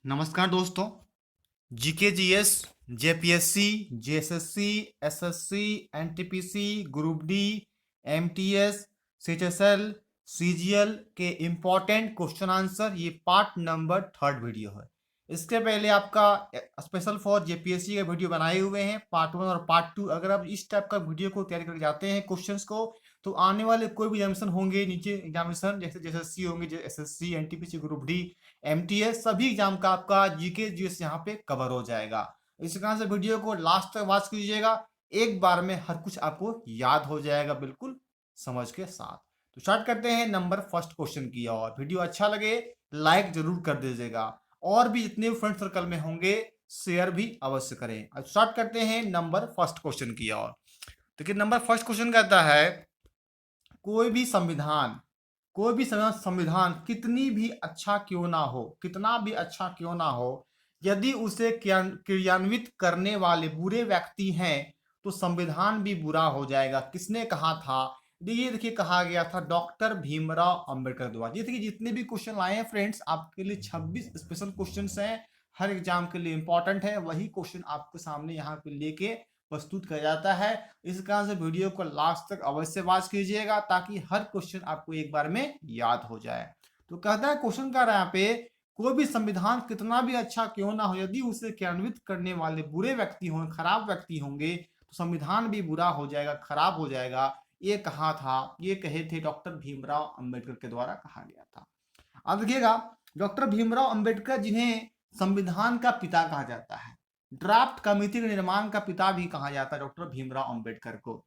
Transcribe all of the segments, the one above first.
नमस्कार दोस्तों। GK GS JPSC JSSC SSC NTPC group D MTS CHSL CGL के important question answer ये part number 3 video है। इसके पहले आपका स्पेशल फॉर जेपीएससी का वीडियो बनाए हुए हैं पार्ट 1 और पार्ट 2। अगर आप इस टाइप का वीडियो को तैयार करके जाते हैं क्वेश्चंस को तो आने वाले कोई भी एग्जामिनेशन होंगे नीचे एग्जामिनेशन जैसे जेएसएससी होंगे SSC NTPC group D MTS सभी एग्जाम का आपका जीके जीएस यहाँ पे कवर हो जाएगा। इस कारण से वीडियो को लास्ट तक वॉच कीजिएगा, एक बार में हर कुछ आपको याद हो जाएगा बिल्कुल समझ के साथ। तो स्टार्ट करते हैं नंबर फर्स्ट क्वेश्चन की ओर। वीडियो अच्छा लगे लाइक जरूर कर दीजिएगा और भी जितने फ्रेंड सर्कल में होंगे शेयर भी अवश्य करें। अब स्टार्ट करते हैं नंबर फर्स्ट क्वेश्चन की ओर। देखिए नंबर फर्स्ट क्वेश्चन कहता है कोई भी संविधान कितनी भी अच्छा क्यों ना हो, कितना भी अच्छा क्यों ना हो, यदि उसे क्रियान्वित करने वाले बुरे व्यक्ति हैं तो संविधान भी बुरा हो जाएगा। किसने कहा था? ये देखिए कहा गया था डॉक्टर भीमराव अंबेडकर द्वारा। ये देखिए जितने भी क्वेश्चन आए हैं फ्रेंड्स आपके लिए 26 स्पेशल क्वेश्चंस हैं, हर एग्जाम के लिए इंपॉर्टेंट है। वही क्वेश्चन आपके सामने यहाँ पे लेके प्रस्तुत किया जाता है। इस कारण से वीडियो को लास्ट तक अवश्य वॉच कीजिएगा ताकि हर क्वेश्चन आपको एक बार में याद हो जाए। तो कहता है क्वेश्चन कह रहा है यहाँ पे कोई भी संविधान कितना भी अच्छा क्यों ना हो, यदि उसे क्रियान्वित करने वाले बुरे व्यक्ति हों, खराब व्यक्ति होंगे तो संविधान भी बुरा हो जाएगा, खराब हो जाएगा। ये कहा था, ये कहे थे डॉक्टर भीमराव अंबेडकर के द्वारा कहा गया था। अब देखिएगा डॉक्टर भीमराव अंबेडकर जिन्हें संविधान का पिता कहा जाता है, ड्राफ्ट कमेटी के निर्माण का पिता भी कहा जाता है डॉक्टर भीमराव अंबेडकर को।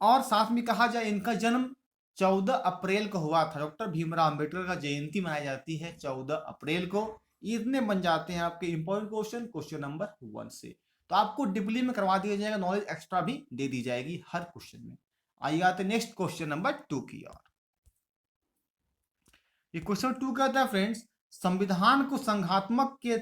और साथ में कहा जाए इनका जन्म 14 अप्रैल को हुआ था। डॉक्टर भीमराव अंबेडकर का जयंती मनाई जाती है 14 अप्रैल को। इतने बन जाते हैं आपके इंपॉर्टेंट क्वेश्चन नंबर 1 से। तो आपको डिप्ली में करवा दिया जाएगा, नॉलेज एक्स्ट्रा भी दे दी जाएगी हर क्वेश्चन में। आइए आते नेक्स्ट क्वेश्चन नंबर 2 की ओर। ये क्वेश्चन 2 कहता है फ्रेंड्स संविधान को संघात्मक के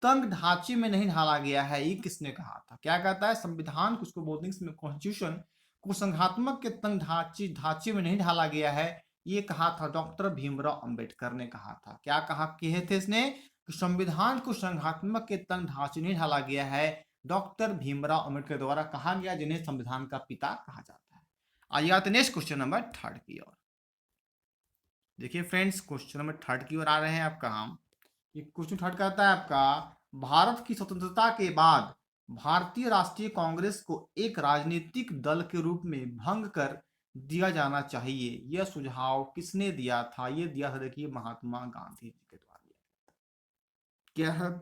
तंग ढांचे में नहीं ढाला गया है, ये किसने कहा था? क्या कहता है संविधान को, उसको बोलते हैं कॉन्स्टिट्यूशन को संघात्मक के तंग ढांचे में नहीं ढाला गया है, ये कहा था डॉक्टर भीमराव अंबेडकर ने कहा था। क्या कहा कहे थे इसने कि संविधान को संघात्मक के तंग ढांचे नहीं ढाला गया है, डॉक्टर भीमराव अंबेडकर द्वारा कहा गया, जिन्हें संविधान का पिता कहा जाता है। आइए आते नेक्स्ट क्वेश्चन नंबर 3 की ओर। देखिए फ्रेंड्स क्वेश्चन नंबर 3 की ओर आ रहे हैं आपका हम। ये क्वेश्चन 3 कहता है आपका भारत की स्वतंत्रता के बाद भारतीय राष्ट्रीय कांग्रेस को एक राजनीतिक दल के रूप में भंग कर दिया जाना चाहिए, यह सुझाव किसने दिया था? ये दिया था देखिए महात्मा गांधी जी के द्वारा। क्या है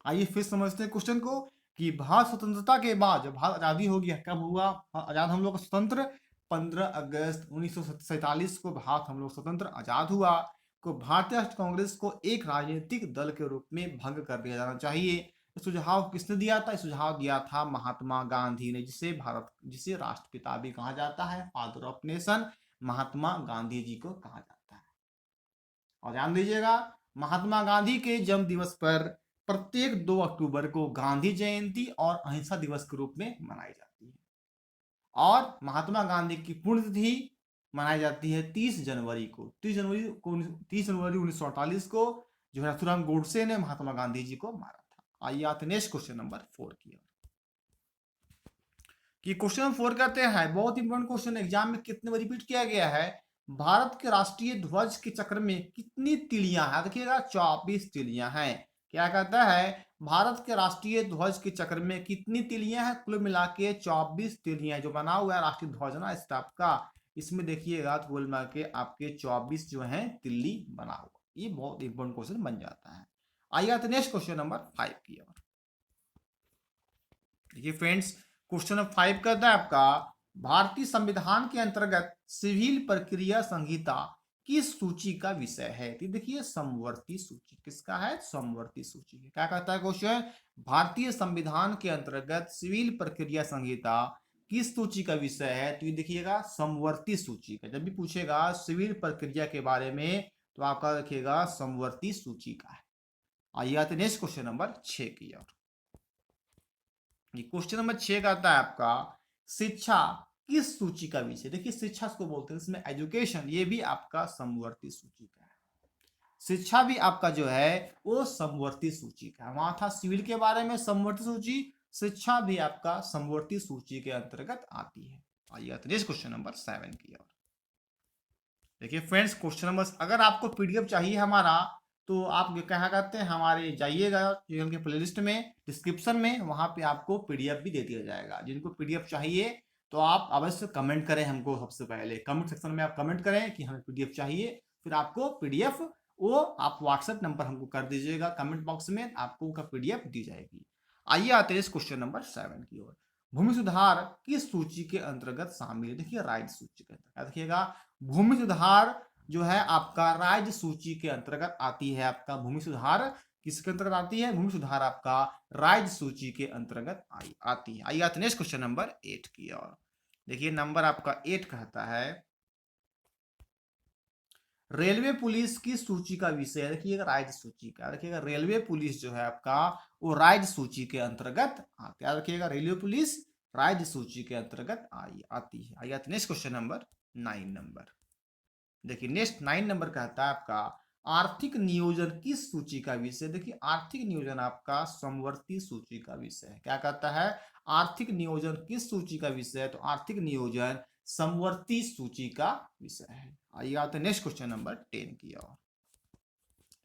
आइए फिर समझते हैं क्वेश्चन को कि भारत स्वतंत्रता के बाद जब भारत आजादी हो गया, कब हुआ आजाद हम लोग का स्वतंत्र? 15 अगस्त 1947 को भारत हम लोग स्वतंत्र आजाद हुआ। को भारतीय राष्ट्रीय कांग्रेस को एक राजनीतिक दल के रूप में भंग कर दिया जाना चाहिए। सुझाव किसने दिया था? सुझाव दिया था महात्मा गांधी ने, जिसे राष्ट्रपिता भी कहा जाता है, father of nation, Mahatma Gandhi ji को कहा जाता है। और ध्यान दीजिएगा महात्मा गांधी के जन्म दिवस पर प्रत्येक 2 अक्टूबर को गांधी जयंती और अहिंसा दिवस के रूप में मनाई जाती है। और महात्मा गांधी की पुण्यतिथि मनाई जाती है 30 जनवरी को। 30 जनवरी 1948 को जो है नथुराम गोडसे ने महात्मा गांधी जी को मारा था। आइए आते नेक्स्ट क्वेश्चन नंबर 4 की। कि क्वेश्चन नंबर 4 कहते हैं बहुत इंपॉर्टेंट क्वेश्चन, एग्जाम में कितने बार रिपीट किया गया है, भारत के राष्ट्रीय ध्वज के चक्र में कितनी तिलियां हैं? देखिएगा 24 तिलियां हैं। क्या कहता है भारत के राष्ट्रीय ध्वज के चक्र में कितनी तिलियां हैं? कुल मिला के 24 तिलियां जो बना हुआ है राष्ट्रीय ध्वज ना इस टाइप का, इसमें देखिएगा तो कुल मिला के आपके 24 जो है तिल्ली बना हुआ। ये बहुत इंपॉर्टेंट क्वेश्चन बन जाता है। आइए आते नेक्स्ट क्वेश्चन नंबर 5 की ओर। देखिए फ्रेंड्स क्वेश्चन नंबर 5 कहता है आपका भारतीय संविधान के अंतर्गत सिविल प्रक्रिया संहिता किस सूची का विषय है? तो देखिए समवर्ती सूची किसका है? समवर्ती सूची। क्या कहता है क्वेश्चन भारतीय संविधान के अंतर्गत सिविल प्रक्रिया संहिता किस सूची का विषय है? तो ये देखिएगा समवर्ती सूची का। जब भी पूछेगा सिविल प्रक्रिया के बारे में तो आपका देखिएगा समवर्ती सूची का है। आइए आते नेक्स्ट क्वेश्चन नंबर 6 की ओर। क्वेश्चन नंबर 6 का आता है आपका शिक्षा किस सूची का विषय? देखिए शिक्षा को बोलते हैं इसमें एजुकेशन, ये भी आपका समवर्ती सूची का है। शिक्षा भी आपका जो है वो समवर्ती सूची का, वहां था सिविल के बारे में समवर्ती सूची, शिक्षा भी आपका समवर्ती सूची के अंतर्गत आती है। आइए नेक्स्ट क्वेश्चन नंबर 7 की ओर। देखिए फ्रेंड्स, क्वेश्चन नंबर, अगर आपको पीडीएफ चाहिए हमारा, तो आप क्या करते हैं, हमारे जाइएगा चैनल के प्लेलिस्ट में, डिस्क्रिप्शन में, वहां पे आपको पीडीएफ भी दे दिया जाएगा। जिनको पीडीएफ चाहिए तो आप अवश्य कमेंट करें हमको, सबसे पहले कमेंट सेक्शन में आप कमेंट करें कि हमें पीडीएफ चाहिए, फिर आपको पीडीएफ वो आप व्हाट्सएप नंबर हमको कर दीजिएगा, कमेंट बॉक्स में आपको उसका पीडीएफ दी जाएगी। आइए आते हैं इस क्वेश्चन नंबर 7 की ओर। भूमि सुधार किस सूची के अंतर्गत शामिल है? देखिए राज्य सूची के अंतर्गत, देखिएगा भूमि सुधार जो है आपका राज्य सूची के अंतर्गत आती है। आपका भूमि सुधार किसके अंतर्गत आती है? भूमि सुधार आपका राज्य सूची के अंतर्गत आती है। आइए आते नेक्स्ट क्वेश्चन नंबर 8 की ओर। देखिए नंबर आपका 8 कहता है रेलवे पुलिस की सूची का विषय है। देखिएगा राज्य सूची का, देखिएगा रेलवे पुलिस जो है आपका वो राज्य सूची के अंतर्गत आती है। रखिएगा रेलवे पुलिस राज्य सूची के अंतर्गत आती है। आइए नेक्स्ट क्वेश्चन नंबर 9 नंबर। देखिए नेक्स्ट 9 नंबर कहता है आपका आर्थिक नियोजन किस सूची का विषय? देखिए आर्थिक नियोजन आपका समवर्ती सूची का विषय है। क्या कहता है? आर्थिक नियोजन किस सूची का विषय है? तो आर्थिक नियोजन समवर्ती सूची का विषय है। आइए आते नेक्स्ट क्वेश्चन नंबर 10 की ओर।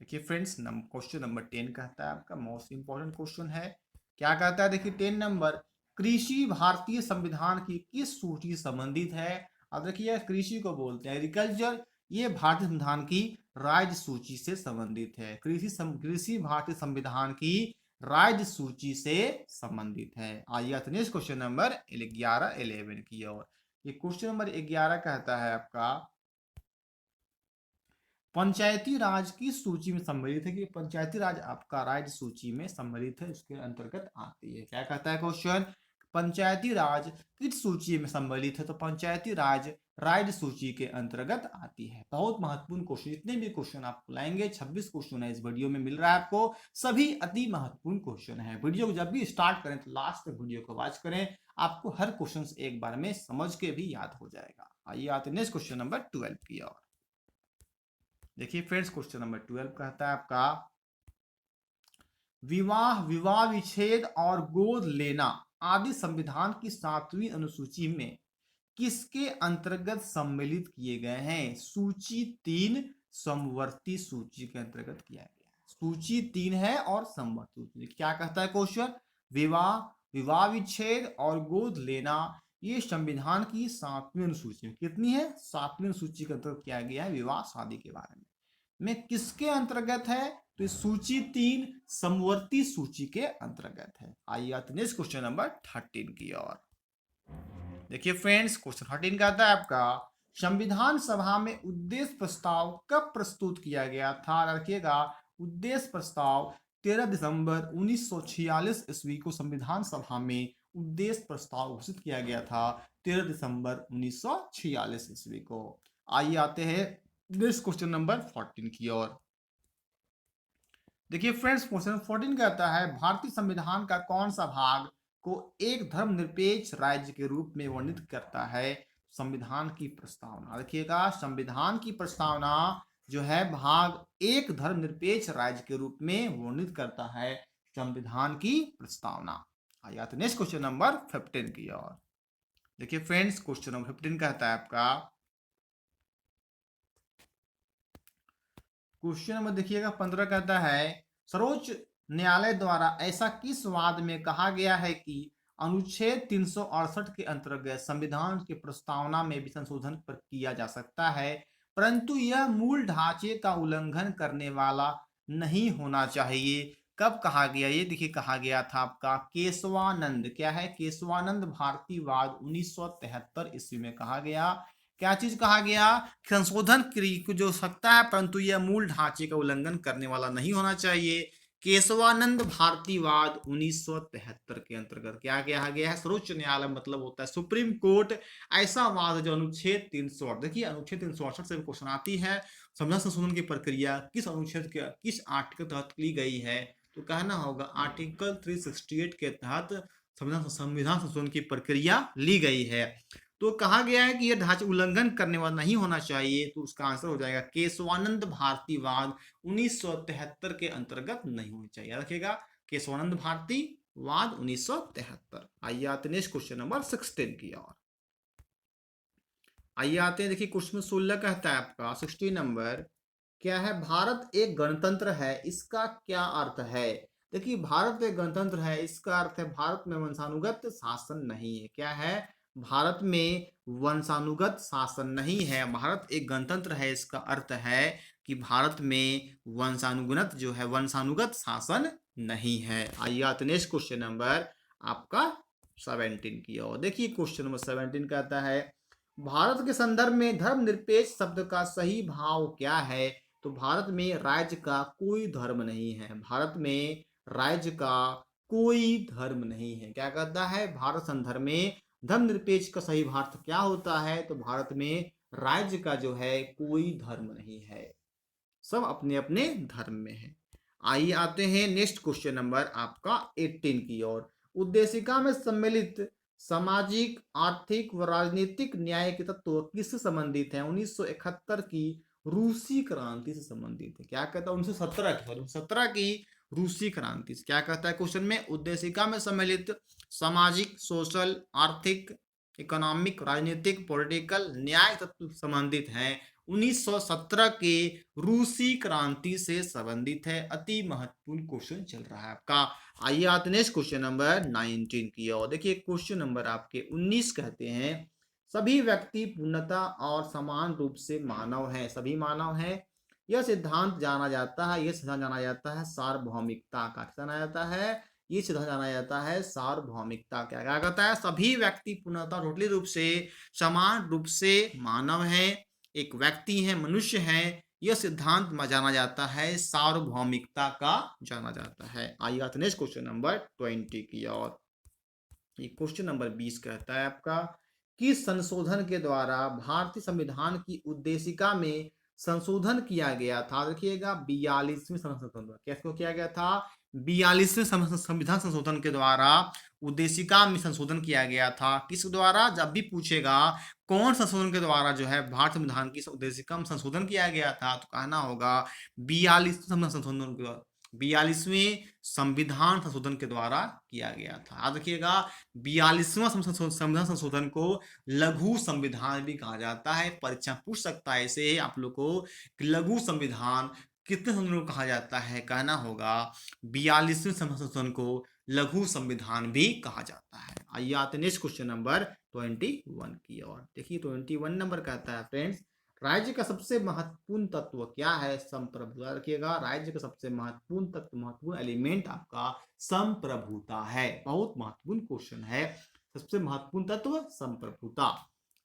देखिए फ्रेंड्स, क्वेश्चन नंबर 10 कहता है आपका मोस्ट इंपॉर्टेंट क्वेश्चन है। क्या कहता है? देखिए 10 नंबर, कृषि भारतीय संविधान की किस सूची से संबंधित है? अब देखिए कृषि को बोलते हैं एग्रीकल्चर, ये भारतीय संविधान की राज्य सूची से संबंधित है। कृषि भारतीय संविधान की राज्य सूची से संबंधित है। आइए नेक्स्ट क्वेश्चन नंबर 11 की ओर। ये क्वेश्चन नंबर 11 कहता है आपका पंचायती राज की सूची में सम्मिलित है। कि पंचायती राज आपका राज्य सूची में सम्मिलित है, उसके अंतर्गत आती है। क्या कहता है क्वेश्चन? पंचायती राज किस सूची में सम्मिलित है? तो पंचायती राज राज्य सूची के अंतर्गत आती है। बहुत महत्वपूर्ण क्वेश्चन, जितने भी क्वेश्चन आप लाएंगे 26 क्वेश्चन है इस वीडियो में मिल रहा है आपको, सभी अति महत्वपूर्ण क्वेश्चन है। वीडियो को जब भी स्टार्ट करें तो लास्ट तक वीडियो को वॉच करें, आपको हर क्वेश्चन एक बार में समझ के भी याद हो जाएगा। आइए आते नेक्स्ट क्वेश्चन नंबर 12 की ओर। देखिए फ्रेंड्स, क्वेश्चन नंबर 12 कहता है आपका विवाह विच्छेद और गोद लेना आदि संविधान की 7वीं अनुसूची में किसके अंतर्गत सम्मिलित किए गए हैं? सूची 3 समवर्ती सूची के अंतर्गत किया गया है। सूची 3 है और समवर्ती सूची। क्या कहता है क्वेश्चन? विवाह विच्छेद और गोद लेना ये संविधान की 7वीं अनुसूची में, कितनी है? 7वीं अनुसूची के अंतर्गत किया गया है। विवाह शादी के बारे में किसके अंतर्गत है? तो सूची 3 समवर्ती सूची के अंतर्गत है। आइए नेक्स्ट क्वेश्चन नंबर 13 की ओर। देखिए फ्रेंड्स, क्वेश्चन 13 का आता है आपका संविधान सभा में उद्देश्य प्रस्ताव कब प्रस्तुत किया गया था? रखिएगा उद्देश्य प्रस्ताव 13 दिसंबर 1946 ईस्वी को संविधान सभा में उद्देश्य प्रस्ताव घोषित किया गया था, 13 दिसंबर 1946 ईस्वी को। आइए आते हैं नेक्स्ट क्वेश्चन नंबर 14 की ओर। देखिए फ्रेंड्स, क्वेश्चन 14 कहता है भारतीय संविधान का कौन सा भाग को एक धर्मनिरपेक्ष राज्य के रूप में वर्णित करता है? संविधान की प्रस्तावना। देखिएगा संविधान की प्रस्तावना जो है भाग एक धर्मनिरपेक्ष राज्य के रूप में वर्णित करता है संविधान की प्रस्तावना। आइए नेक्स्ट क्वेश्चन नंबर 15 की ओर। देखिए फ्रेंड्स, क्वेश्चन नंबर 15 कहता है आपका क्वेश्चन नंबर देखिएगा 15 कहता है सर्वोच्च न्यायालय द्वारा ऐसा किस वाद में कहा गया है कि अनुच्छेद 368 के अंतर्गत संविधान की प्रस्तावना में भी संशोधन पर किया जा सकता है, परंतु यह मूल ढांचे का उल्लंघन करने वाला नहीं होना चाहिए। कब कहा गया? ये देखिए कहा गया था आपका केशवानंद, क्या है? केशवानंद भारतीयवाद 1973 ईस्वी में कहा गया। क्या चीज कहा गया? संशोधन जो सकता है परंतु यह मूल ढांचे का उल्लंघन करने वाला नहीं होना चाहिए। केशवानंद भारतीयवाद 1973 के अंतर्गत क्या कहा गया है? सर्वोच्च न्यायालय मतलब होता है सुप्रीम कोर्ट, ऐसा वाद जो अनुच्छेद 368, देखिए अनुच्छेद 368 से क्वेश्चन आती है संविधान संशोधन की प्रक्रिया किस अनुच्छेद के किस आर्टिकल तहत ली गई है? तो कहना होगा आर्टिकल 368 के तहत संविधान संशोधन की प्रक्रिया ली गई है। तो कहा गया है कि यह ढांचा उल्लंघन करने वाला नहीं होना चाहिए, तो उसका आंसर हो जाएगा केशवानंद भारतीवाद 1973 के अंतर्गत नहीं होनी चाहिए। याद रखिएगा, केशवानंद भारतीवाद 1973। आइए आते नेक्स्ट क्वेश्चन नंबर 16 की ओर। आइए आते हैं, देखिए क्वेश्चन 16 कहता है आपका 16 नंबर क्या है, भारत एक गणतंत्र है, इसका क्या अर्थ है। देखिए भारत एक गणतंत्र है, इसका अर्थ है भारत में वंशानुगत शासन नहीं है। क्या है, भारत में वंशानुगत शासन नहीं है। भारत एक गणतंत्र है, इसका अर्थ है कि भारत में वंशानुगत जो है वंशानुगत शासन नहीं है। आइए आते नेक्स्ट क्वेश्चन नंबर आपका 17 की ओर। देखिए क्वेश्चन नंबर 17 कहता है, भारत के संदर्भ में धर्मनिरपेक्ष शब्द का सही भाव क्या है। तो भारत में राज्य का कोई धर्म नहीं है। भारत में राज्य का कोई धर्म नहीं है। क्या कहता है, भारत संदर्भ में धर्मनिरपेक्ष का सही भाव क्या होता है। तो भारत में राज्य का जो है कोई धर्म नहीं है, सब अपने अपने धर्म में है। आइए आते हैं नेक्स्ट क्वेश्चन नंबर आपका 18 की ओर। उद्देशिका में सम्मिलित सामाजिक, आर्थिक व राजनीतिक न्याय के तत्व किससे संबंधित है। 1971 की रूसी क्रांति से संबंधित है। क्या कहता है, 1917 की रूसी क्रांति से। क्या कहता है क्वेश्चन में, उद्देशिका में सम्मिलित सामाजिक, सोशल, आर्थिक, इकोनॉमिक, राजनीतिक, पॉलिटिकल न्याय तत्व संबंधित है। 1917 के रूसी क्रांति से संबंधित है। अति महत्वपूर्ण क्वेश्चन चल रहा है आपका। आइए आते नेक्स्ट क्वेश्चन नंबर 19 की ओर। देखिए क्वेश्चन नंबर आपके 19 कहते हैं, सभी व्यक्ति पूर्णतः और समान रूप से मानव हैं। सभी मानव हैं, यह सिद्धांत जाना जाता है, यह सिद्धांत जाना जाता है सार्वभौमिकता का। जाना जाता है, ये सिद्धांत जाना जाता है सार्वभौमिकता। क्या क्या कहता है, सभी व्यक्ति पूर्णतः टोटली रूप से समान रूप से मानव हैं, एक व्यक्ति है, मनुष्य है। यह सिद्धांत जाना जाता है सार्वभौमिकता का जाना जाता है। आइए आते नेक्स्ट क्वेश्चन नंबर 20 की ओर। ये क्वेश्चन नंबर 20 कहता है आपका, किस संशोधन के द्वारा भारतीय संविधान की उद्देशिका में संशोधन किया गया था। देखिएगा 42वें संशोधन, कैसे किया गया था, 42वें संविधान संशोधन के द्वारा उद्देशिका में संशोधन किया गया था। किस द्वारा, जब भी पूछेगा कौन संशोधन के द्वारा जो है भारत संविधान की उद्देशिका में संशोधन किया गया था, तो कहना होगा 42वें संशोधन के द्वारा, 42वें संविधान संशोधन के द्वारा किया गया था। याद रखिएगा 42वां संविधान संशोधन को लघु संविधान भी कहा जाता है। परीक्षा पूछ सकता है इसे आप लोग को, लघु संविधान कितने संशोधन को कहा जाता है, कहना होगा 42वें संशोधन को लघु संविधान भी कहा जाता है। आइए आते नेक्स्ट क्वेश्चन नंबर 21 की ओर। देखिए 21 नंबर कहता है फ्रेंड्स, राज्य का सबसे महत्वपूर्ण तत्व क्या है, संप्रभुता। रखिएगा राज्य का सबसे महत्वपूर्ण तत्व, महत्वपूर्ण एलिमेंट आपका संप्रभुता है। बहुत महत्वपूर्ण क्वेश्चन है, सबसे महत्वपूर्ण तत्व संप्रभुता।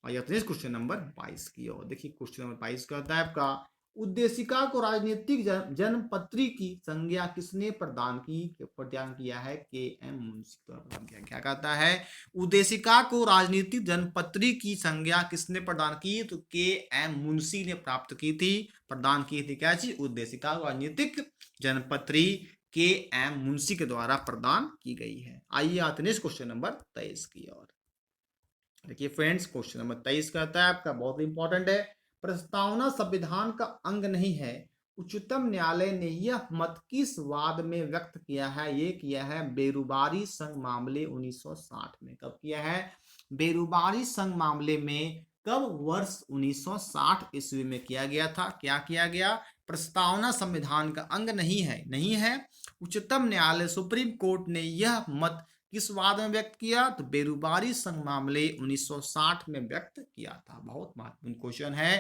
और क्वेश्चन नंबर 22 की ओर। देखिए क्वेश्चन नंबर 22 कहता है आपका, उद्देशिका को राजनीतिक जन्मपत्री की संज्ञा किसने प्रदान किया है। के एम मुंशी प्रदान किया। क्या कहता है, उद्देशिका को राजनीतिक जन्मपत्री की संज्ञा किसने प्रदान की, तो के एम मुंशी ने प्राप्त की थी, प्रदान की थी। क्या चीज, उद्देशिका राजनीतिक जन्मपत्री के एम मुंशी के द्वारा प्रदान की गई है। आइए आते नेक्स्ट क्वेश्चन नंबर 23 की ओर। देखिए फ्रेंड्स क्वेश्चन नंबर 23 कहता है आपका, बहुत इंपॉर्टेंट है, प्रस्तावना संविधान का अंग नहीं है। उच्चतम न्यायालय ने यह मत किस वाद में व्यक्त किया है। ये किया है बेरुबारी संघ मामले 1960 में। कब किया है, बेरुबारी संघ मामले में, कब, वर्ष 1960 ईस्वी में किया गया था। क्या किया गया, प्रस्तावना संविधान का अंग नहीं है। उच्चतम न्यायालय सुप्रीम कोर्ट ने यह मत किस वाद में व्यक्त किया, तो बेरुबारी संघ मामले 1960 में व्यक्त किया था। बहुत महत्वपूर्ण क्वेश्चन है।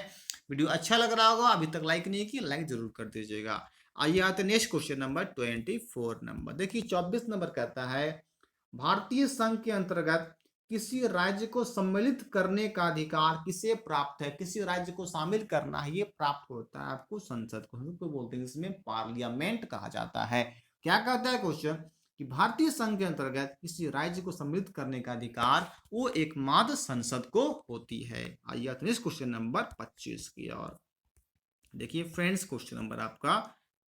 वीडियो अच्छा लग रहा होगा, अभी तक लाइक नहीं किया, लाइक जरूर कर दीजिएगा। आइए आते नेक्स्ट क्वेश्चन नंबर 24 नंबर। देखिए 24 नंबर कहता है, भारतीय संघ के अंतर्गत किसी राज्य को सम्मिलित करने का अधिकार किसे प्राप्त है। किसी राज्य को शामिल करना है, ये प्राप्त होता है आपको संसद को बोलते हैं, इसमें पार्लियामेंट कहा जाता है। क्या कहता है क्वेश्चन, कि भारतीय संघ के अंतर्गत किसी राज्य को सम्मिलित करने का अधिकार वो एकमात्र संसद को होती है। आइए नेक्स्ट क्वेश्चन नंबर 25 की ओर। देखिए फ्रेंड्स क्वेश्चन नंबर आपका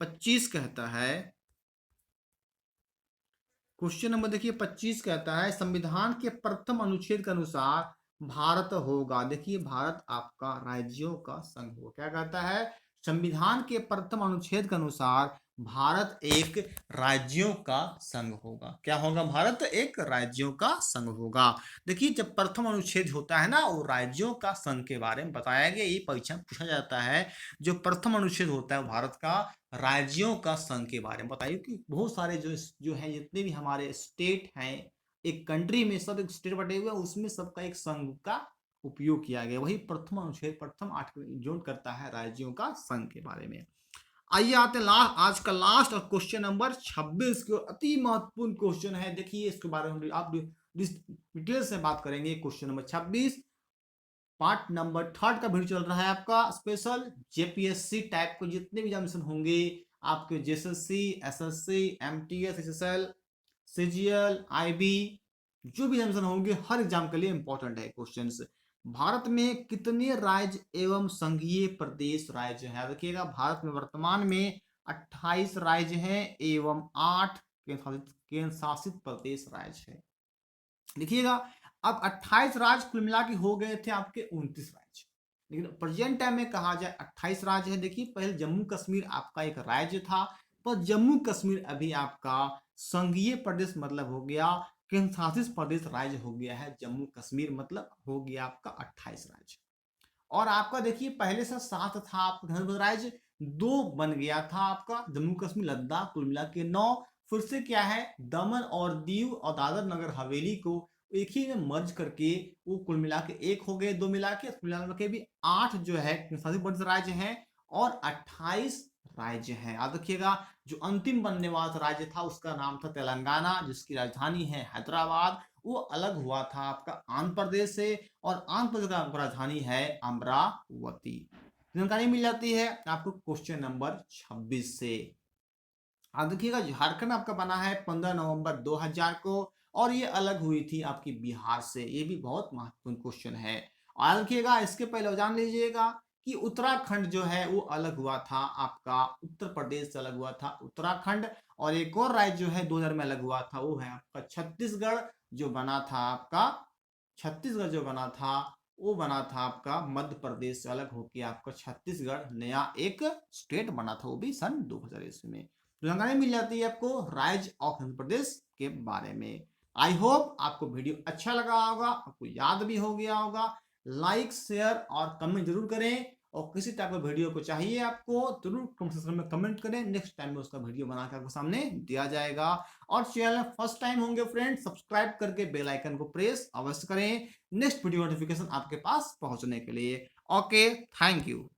25 कहता है, क्वेश्चन नंबर देखिए 25 कहता है, संविधान के प्रथम अनुच्छेद के अनुसार भारत होगा। देखिए भारत आपका राज्यों का संघ होगा। क्या कहता है, संविधान के प्रथम अनुच्छेद के अनुसार भारत एक राज्यों का संघ होगा। क्या होगा, भारत एक राज्यों का संघ होगा। देखिए जब प्रथम अनुच्छेद होता है ना, वो राज्यों का संघ के बारे में बताया गया, ये परीक्षा में पूछा जाता है। जो प्रथम अनुच्छेद होता है भारत का राज्यों का संघ के बारे में बताइए कि बहुत सारे जो है जितने भी हमारे स्टेट हैं एक कंट्री में, सब एक स्टेट बटे हुए, उसमें सबका एक संघ का उपयोग किया गया। वही प्रथम अनुच्छेद प्रथम आर्टिकल इंक्लूड करता है राज्यों का संघ के बारे में। आइए आते हैं आज का लास्ट और क्वेश्चन नंबर 26 के अति महत्वपूर्ण क्वेश्चन है। देखिए इसके बारे में आप डिटेल से बात करेंगे। क्वेश्चन नंबर 26 पार्ट नंबर 3 का वीडियो चल रहा है आपका स्पेशल जेपीएससी टाइप के जितने भी एग्जामिनेशन होंगे आपके, JSSC, SSC, MTS, SSL, CGL, IB, जो भी एग्जामिनेशन होंगे हर एग्जाम के लिए इंपॉर्टेंट है क्वेश्चंस। भारत में कितने राज्य एवं संघीय प्रदेश राज्य हैं? देखिएगा भारत में वर्तमान में 28 राज्य हैं एवं 8 केंद्र शासित प्रदेश राज्य है। देखिएगा अब 28 राज्य कुल मिला के हो गए थे आपके 29 राज्य, लेकिन प्रेजेंट टाइम में कहा जाए 28 राज्य है। देखिए पहले जम्मू कश्मीर आपका एक राज्य था, पर जम्मू कश्मीर अभी आपका संघीय प्रदेश मतलब हो गया, केंद्र शासित प्रदेश राज्य हो गया है जम्मू कश्मीर, मतलब हो गया आपका 28 राज्य। और आपका देखिए पहले से 7 था आपका राज्य, 2 बन गया था आपका जम्मू कश्मीर लद्दाख, कुल मिला के 9। फिर से क्या है, दमन और दीव और दादर नगर हवेली को एक ही में मर्ज करके वो कुल मिला के 1 हो गए, 2 मिला के भी 8 जो है शासित राज्य हैं और 28 राज्य हैं। याद रखिएगा जो अंतिम बनने वाला राज्य था उसका नाम था तेलंगाना, जिसकी राजधानी है हैदराबाद। वो अलग हुआ था आपका आंध्र प्रदेश से, और आंध्र प्रदेश का राजधानी है अमरावती। जानकारी मिल जाती है आपको क्वेश्चन नंबर 26 से। अब देखिएगा झारखंड आपका बना है 15 नवंबर 2000 को, और ये अलग हुई थी आपकी बिहार से। ये भी बहुत महत्वपूर्ण क्वेश्चन है। और देखिएगा इसके पहले जान लीजिएगा कि उत्तराखंड जो है वो अलग हुआ था आपका, उत्तर प्रदेश से अलग हुआ था उत्तराखंड। और एक और राज्य जो है 2000 में अलग हुआ था वो है आपका छत्तीसगढ़, जो बना था आपका छत्तीसगढ़ जो बना था वो बना था आपका मध्य प्रदेश से अलग होकर आपका छत्तीसगढ़ नया एक स्टेट बना था, वो भी सन 2000 ईस्वी में। तो जानकारी मिल जाती है आपको राज्य ऑफ मध्य प्रदेश के बारे में। आई होप आपको वीडियो अच्छा लगा होगा, आपको याद भी हो गया होगा। लाइक शेयर और कमेंट जरूर करें, और किसी टाइप का वीडियो को चाहिए आपको जरूर कमेंट सेक्शन में कमेंट करें, नेक्स्ट टाइम में उसका वीडियो बनाकर आपको सामने दिया जाएगा। और चैनल फर्स्ट टाइम होंगे फ्रेंड, सब्सक्राइब करके बेल आइकन को प्रेस अवश्य करें नेक्स्ट वीडियो नोटिफिकेशन आपके पास पहुंचने के लिए। Okay, thank you.